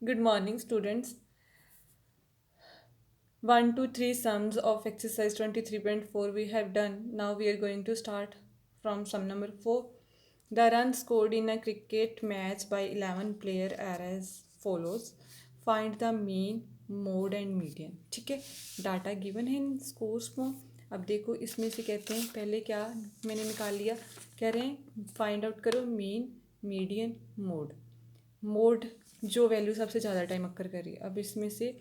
Good morning, students. 1 to 3 sums of exercise 23.4 we have done. Now we are going to start from sum number 4. The runs scored in a cricket match by 11 players are as follows. Find the mean, mode and median. ठीक है, data given है इन scores को. अब देखो इसमें से कहते हैं पहले क्या मैंने निकाल लिया. कह रहे हैं फाइंड आउट करो मीन, मीडियन, मोड. मोड जो वैल्यू सबसे ज़्यादा टाइम अक्कर कर रही है. अब इसमें से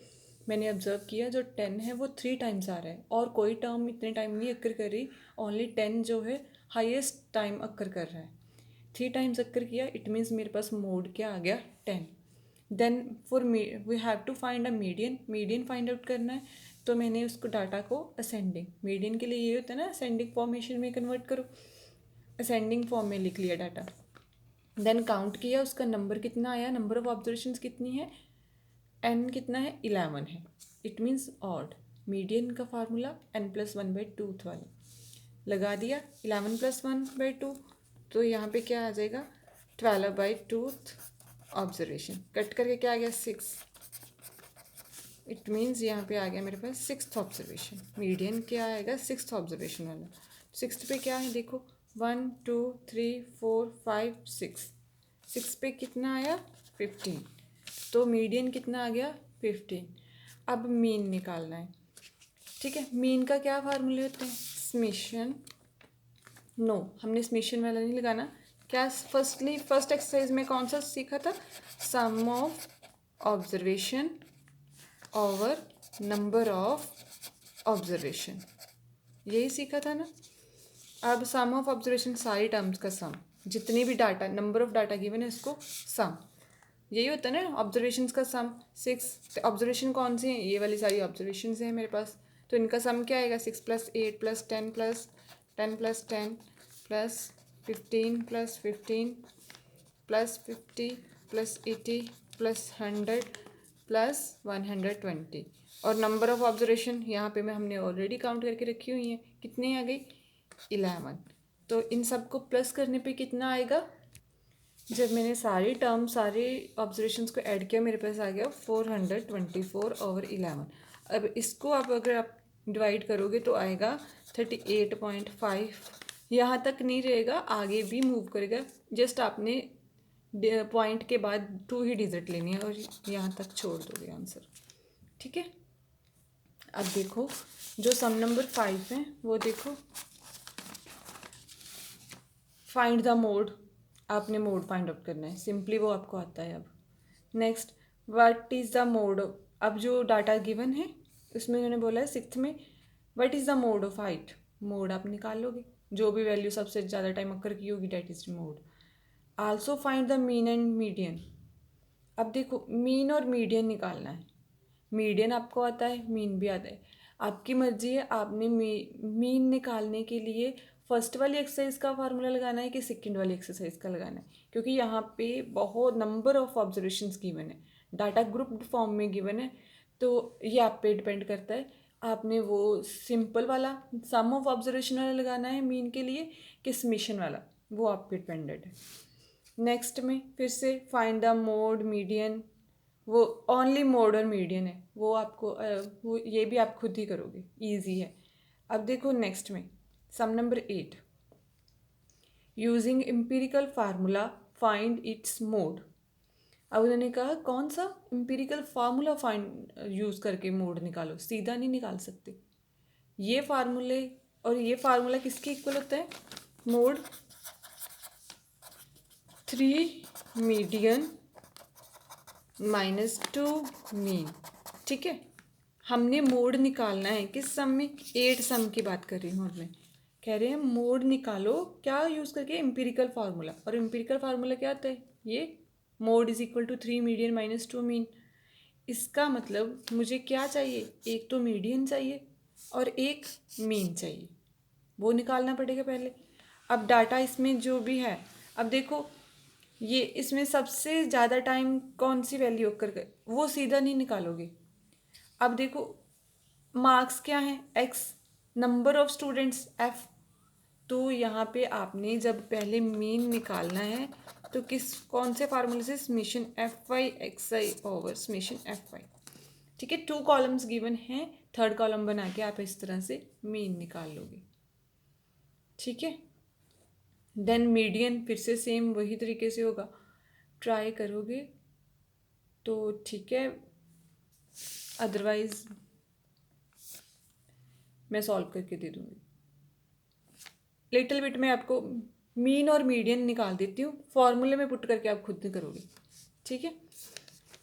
मैंने ऑब्जर्व किया जो 10 है वो 3 टाइम्स आ रहा है और कोई टर्म इतने टाइम नहीं अक्कर कर रही. ओनली 10 जो है हाईएस्ट टाइम अक्कर कर रहा है. 3 टाइम्स अक्कर किया, इट मीन्स मेरे पास मोड क्या आ गया 10. Then for we have to find a median. Median find out करना है तो मैंने उसको डाटा को असेंडिंग, मीडियन के लिए ये होता है ना असेंडिंग फॉर्मेशन में कन्वर्ट करो. असेंडिंग फॉर्म में लिख लिया डाटा. देन काउंट किया, उसका नंबर कितना आया, नंबर ऑफ ऑब्जर्वेशन कितनी है, n कितना है 11 है. It means odd. मीडियन का फार्मूला n+1/2 वाला लगा दिया. 11+1/2 तो यहाँ पे क्या आ जाएगा 12/2 ऑब्जर्वेशन. कट करके क्या आ गया 6. इट मीन्स यहाँ पे आ गया मेरे पास 6th ऑब्जर्वेशन. मीडियन क्या आएगा 6th ऑब्जर्वेशन वाला. 6th पे क्या है देखो 1 2 3 4 5 6. 6 पे कितना आया 15. तो मीडियन कितना आ गया 15. अब मीन निकालना है. ठीक है, मीन का क्या फार्मूले होते हैं, समेशन. नो, हमने समेशन वाला नहीं लगाना. क्या फर्स्ट एक्सरसाइज में कौन सा सीखा था, sum of observation over number of observation, यही सीखा था ना. अब सम ऑफ ऑब्जर्वेशन सारी टर्म्स का सम, जितनी भी data number of data given है उसको सम, यही होता है ना ऑब्जर्वेशंस का सम. 6 ऑब्जर्वेशन कौन से हैं, ये वाली सारी ऑब्जर्वेशन हैं मेरे पास. तो इनका सम क्या आएगा 6 + 8 + 10 + 10 + 10 + 15 + 15 + 50 + 80 + 100 + 120. और नंबर ऑफ ऑब्जर्वेशन यहाँ पे हमने ऑलरेडी काउंट करके रखी हुई है. कितनी आ गई 11. तो इन सबको प्लस करने पे कितना आएगा, जब मैंने सारी टर्म सारे ऑब्जर्वेशंस को ऐड किया मेरे पास आ गया 424/11. अब इसको अगर आप डिवाइड करोगे तो आएगा 38.5. यहाँ तक नहीं रहेगा, आगे भी मूव करेगा. जस्ट आपने पॉइंट के बाद 2 ही डिजिट लेनी है और यहाँ तक छोड़ दोगे आंसर. ठीक है. अब देखो जो सम नंबर 5 है वो देखो, फाइंड द मोड. आपने मोड फाइंड आउट करना है, सिंपली वो आपको आता है. अब next what is the mode. अब जो डाटा गिवन है उसमें उन्होंने बोला है 6th में what is the mode of height. Mode आप निकाल लोगे, जो भी वैल्यू सबसे ज़्यादा टाइम अक्कर की होगी that is mode. Also find the mean and median. अब देखो मीन और मीडियन निकालना है. मीडियन आपको आता है, मीन भी आता है, आपकी मर्जी है. आपने मीन निकालने के लिए फर्स्ट वाली एक्सरसाइज का फार्मूला लगाना है कि सेकंड वाली एक्सरसाइज का लगाना है, क्योंकि यहाँ पे बहुत नंबर ऑफ ऑब्जर्वेशंस गिवन है, डाटा ग्रुप फॉर्म में गिवन है. तो ये आप पे डिपेंड करता है, आपने वो सिंपल वाला सम ऑफ ऑब्जर्वेशन वाला लगाना है मीन के लिए कि समेशन वाला, वो आप पे डिपेंडेड है. नेक्स्ट में फिर से फाइंड द मोड मीडियन, वो ओनली मोड और मीडियन है, वो आपको वो ये भी आप खुद ही करोगे, इजी है. अब देखो नेक्स्ट में sum number 8, using empirical formula find its mode. अब उन्होंने कहा कौन सा एम्पिरिकल फार्मूला फाइंड यूज़ करके मोड निकालो, सीधा नहीं निकाल सकते. ये फार्मूले और ये फार्मूला किसके इक्वल होता है, मोड 3 मीडियन -2 मीन. ठीक है, हमने मोड निकालना है किस सम में, 8 सम की बात कर रही हूँ. अब मैं कह रहे हैं मोड निकालो क्या यूज़ करके, एम्पिरिकल फार्मूला. और एम्पिरिकल फार्मूला क्या होता है, ये मोड = 3 मीडियन -2 मीन. इसका मतलब मुझे क्या चाहिए, एक तो मीडियन चाहिए और एक मीन चाहिए, वो निकालना पड़ेगा पहले. अब डाटा इसमें जो भी है, अब देखो ये इसमें सबसे ज़्यादा टाइम कौन सी वैल्यू कर, वो सीधा नहीं निकालोगे. अब देखो मार्क्स क्या हैं, x, number of students f. तो यहाँ पे आपने जब पहले मीन निकालना है तो कौन से फार्मूले से? Summation F Y X I over summation F Y. ठीक है, 2 कॉलम्स गिवन हैं, थर्ड कॉलम बना के आप इस तरह से मीन निकाल लोगे। ठीक है, देन मीडियन फिर से सेम वही तरीके से होगा, ट्राई करोगे तो ठीक है, अदरवाइज मैं सॉल्व करके दे दूँगी। लिटिल बिट में आपको मीन और मीडियन निकाल देती हूँ, फॉर्मूले में पुट करके आप खुद करोगे। ठीक है,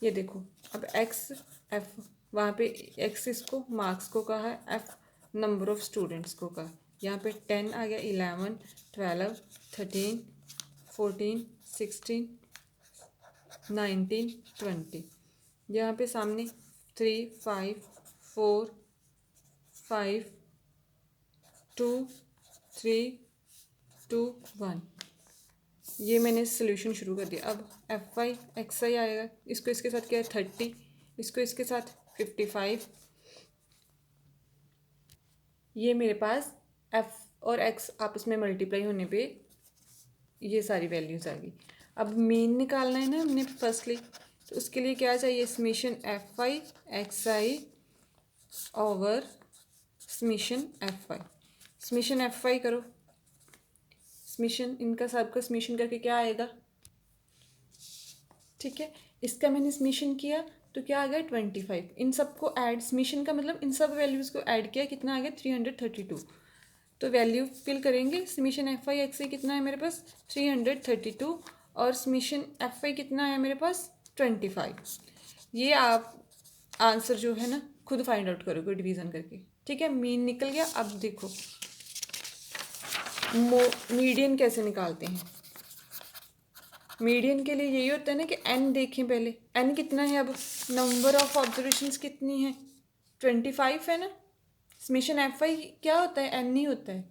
ये देखो, अब एक्स एफ, वहाँ पे एक्स इसको मार्क्स को कहा है, एफ नंबर ऑफ स्टूडेंट्स को कहा, यहाँ पे 10 आ गया, 11 12 13 14 16 19 20, यहाँ पे सामने 3 5 4 5 2 3 2 1, ये मैंने सोल्यूशन शुरू कर दिया। अब एफ वाई एक्स आई आएगा, इसको इसके साथ क्या है 30, इसको इसके साथ 55, ये मेरे पास एफ और एक्स आपस में मल्टीप्लाई होने पे ये सारी वैल्यूज़ आ गई। अब मीन निकालना है ना हमने फर्स्टली, तो उसके लिए क्या चाहिए? Summation F I X I over summation F Y. Summation F Y करो, समीशन इनका सबका समीशन करके क्या आएगा? ठीक है, इसका मैंने समीशन किया तो क्या आ गया 25, इन सबको ऐड, समीशन का मतलब इन सब वैल्यूज़ को ऐड किया, कितना आ गया 332, तो वैल्यू फिल करेंगे। समीशन एफ आई एक्स आई कितना है मेरे पास 332 और समीशन एफ आई कितना है मेरे पास 25। ये आप आंसर जो है ना खुद फाइंड आउट करोगे डिवीज़न करके। ठीक है, मीन निकल गया। अब देखो मीडियन कैसे निकालते हैं। मीडियन के लिए यही होता है ना कि एन देखें पहले, एन कितना है, अब नंबर ऑफ ऑब्जर्वेशंस कितनी है 25 है ना। समीशन एफ आई क्या होता है? एन नहीं होता है,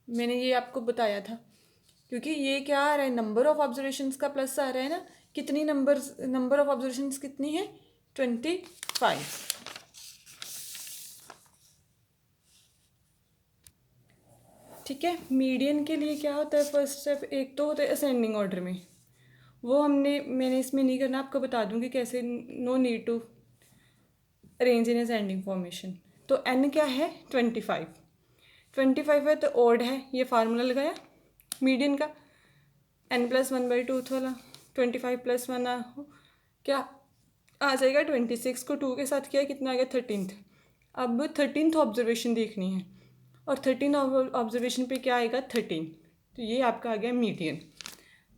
मैंने ये आपको बताया था, क्योंकि ये क्या आ रहा है नंबर ऑफ ऑब्जर्वेशंस का प्लस आ रहा है ना। कितनी नंबर ऑफ ऑब्जर्वेशंस कितनी है 25। ठीक है, मीडियन के लिए क्या होता है फर्स्ट स्टेप, एक तो होता है असेंडिंग ऑर्डर में, वो मैंने इसमें नहीं करना, आपको बता दूंगी कैसे, no need to arrange in ascending formation. तो एन क्या है 25 है तो ओड है, ये फार्मूला लगाया मीडियन का, n+1/2 वाला, 25 + 1 क्या आ जाएगा 26 को 2 के साथ किया कितना आ गया 13th। अब 13th ऑब्जर्वेशन देखनी है और 13 ऑब्जर्वेशन पे क्या आएगा 13, तो ये आपका आ गया मीडियन।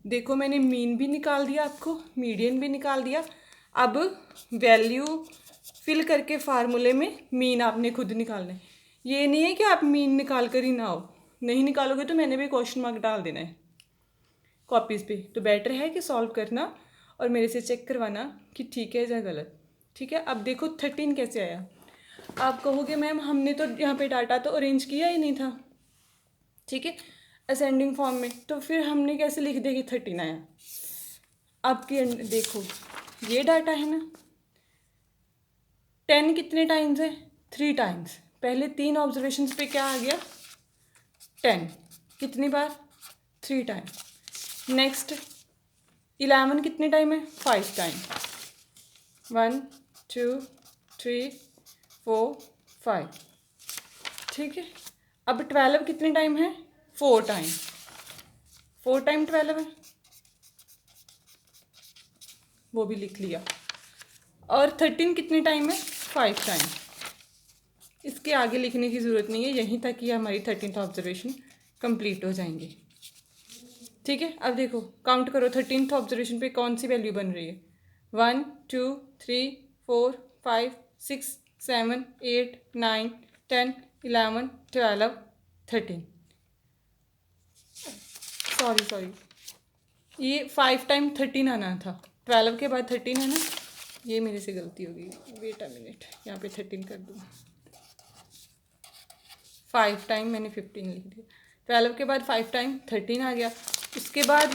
देखो मैंने मीन भी निकाल दिया, आपको मीडियन भी निकाल दिया। अब वैल्यू फिल करके फार्मूले में मीन आपने खुद निकालना है। ये नहीं है कि आप मीन निकाल कर ही ना हो, नहीं निकालोगे तो मैंने भी क्वेश्चन मार्क डाल देना है कॉपीज़ पे। तो बेटर है कि सॉल्व करना और मेरे से चेक करवाना कि ठीक है या गलत। ठीक है, अब देखो 13 कैसे आया। आप कहोगे मैम हमने तो यहाँ पे डाटा तो अरेंज किया ही नहीं था, ठीक है, असेंडिंग फॉर्म में, तो फिर हमने कैसे लिख दिया कि 13 आया। आपके देखो ये डाटा है ना, 10 कितने टाइम्स है 3 टाइम्स, पहले 3 ऑब्जर्वेशंस पे क्या आ गया 10, कितनी बार 3 टाइम। नेक्स्ट 11 कितने टाइम है 5 टाइम, 1 2 3 4 5। ठीक है, अब 12 कितने टाइम है 4 टाइम, 4 टाइम 12 है, वो भी लिख लिया। और 13 कितने टाइम है 5 टाइम, इसके आगे लिखने की ज़रूरत नहीं है, यहीं तक ही हमारी 13th ऑब्जर्वेशन कंप्लीट हो जाएंगी। ठीक है, अब देखो काउंट करो 13th ऑब्जर्वेशन पे कौन सी वैल्यू बन रही है 1 2 3 4 5 6 7 8 9 10 11 12 13। सॉरी ये 5 टाइम 13 आना था, 12 के बाद 13 है ना, ये मेरे से गलती हो गई। वेट अ मिनट, यहाँ पे 13 कर दूँ, 5 टाइम मैंने 15 लिख दिया, 12 के बाद 5 टाइम 13 आ गया। उसके बाद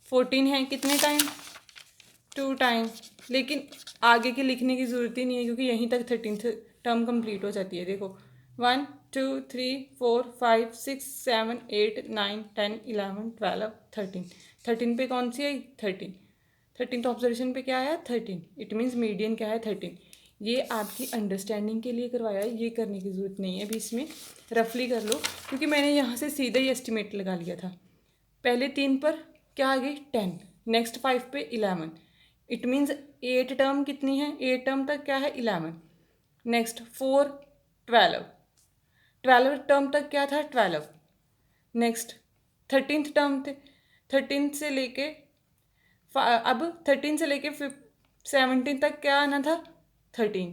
14 है कितने टाइम 2 टाइम, लेकिन आगे के लिखने की ज़रूरत ही नहीं है क्योंकि यहीं तक 13th टर्म कंप्लीट हो जाती है। देखो 1 2 3 4 5 6 7 8 9 10 11 12 13, 13 पे कौन सी आई? 13। 13th ऑब्जर्वेशन पे क्या आया? 13। इट मीन्स मीडियन क्या है? 13। ये आपकी अंडरस्टैंडिंग के लिए करवाया है, ये करने की ज़रूरत नहीं है अभी इसमें, रफली कर लो, क्योंकि मैंने यहाँ से सीधा ही एस्टिमेट लगा लिया था। पहले 3 पर क्या आ गई? 10, नेक्स्ट 5 पे 11, इट मीन्स 8 टर्म कितनी है? 8 टर्म तक क्या है? 11, नेक्स्ट 4 12, 12 टर्म तक क्या था? 12, नेक्स्ट 13th टर्म थे, 13 से लेके अब 13 से लेके 17 तक क्या आना था? 13।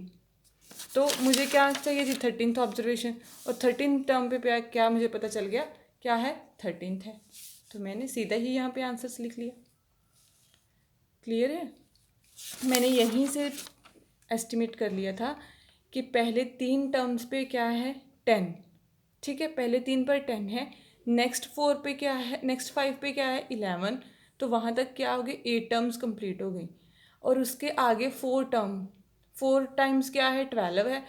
तो मुझे क्या चाहिए थी? 13th ऑब्जर्वेशन, और 13th टर्म पे क्या मुझे पता चल गया क्या है? 13th है। तो मैंने सीधा ही यहाँ पे आंसर्स लिख लिया। क्लियर है? मैंने यहीं से एस्टिमेट कर लिया था कि पहले 3 टर्म्स पे क्या है? 10। ठीक है, पहले 3 पर 10 है, नेक्स्ट 4 पे क्या है? नेक्स्ट 5 पे क्या है? 11। तो वहाँ तक क्या हो गई? 8 टर्म्स कंप्लीट हो गई, और उसके आगे 4 टर्म, 4 टाइम्स क्या है? 12 है।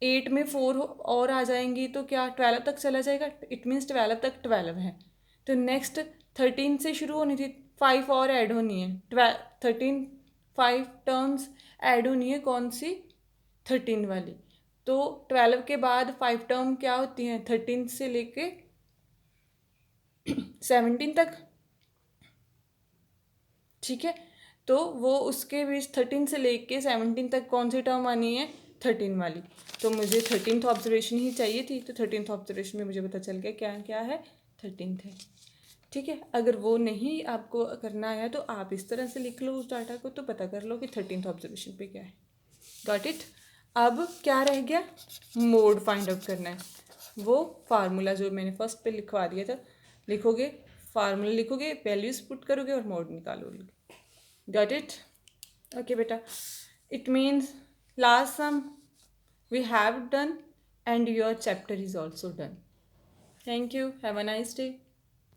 8 में 4 और आ जाएंगी तो क्या 12 तक चला जाएगा? इट मीन्स 12 तक 12 है। तो नेक्स्ट 13 से शुरू होनी थी, 5 और ऐड होनी है। 13 5 टर्म्स ऐड होनी है, कौन सी? 13 वाली। तो 12 के बाद 5 टर्म क्या होती हैं? 13 से लेके 17 तक। ठीक है, तो वो उसके बीच 13 से लेके 17 तक कौन सी टर्म आनी है? 13 वाली। तो मुझे 13th ऑब्जर्वेशन ही चाहिए थी, तो 13th ऑब्जर्वेशन में मुझे पता चल गया क्या क्या है? 13th है। ठीक है, अगर वो नहीं आपको करना आया तो आप इस तरह से लिख लो उस डाटा को, तो पता कर लो कि 13th ऑब्जर्वेशन पे क्या है। Got it? अब क्या रह गया? मोड फाइंड आउट करना है। वो फार्मूला जो मैंने फर्स्ट पे लिखवा दिया था, लिखोगे, फार्मूला लिखोगे, वैल्यूज पुट करोगे और मोड निकालोगे। Got it? Okay, beta. It means last sum we have done and your chapter is also done. Thank you. Have a nice day.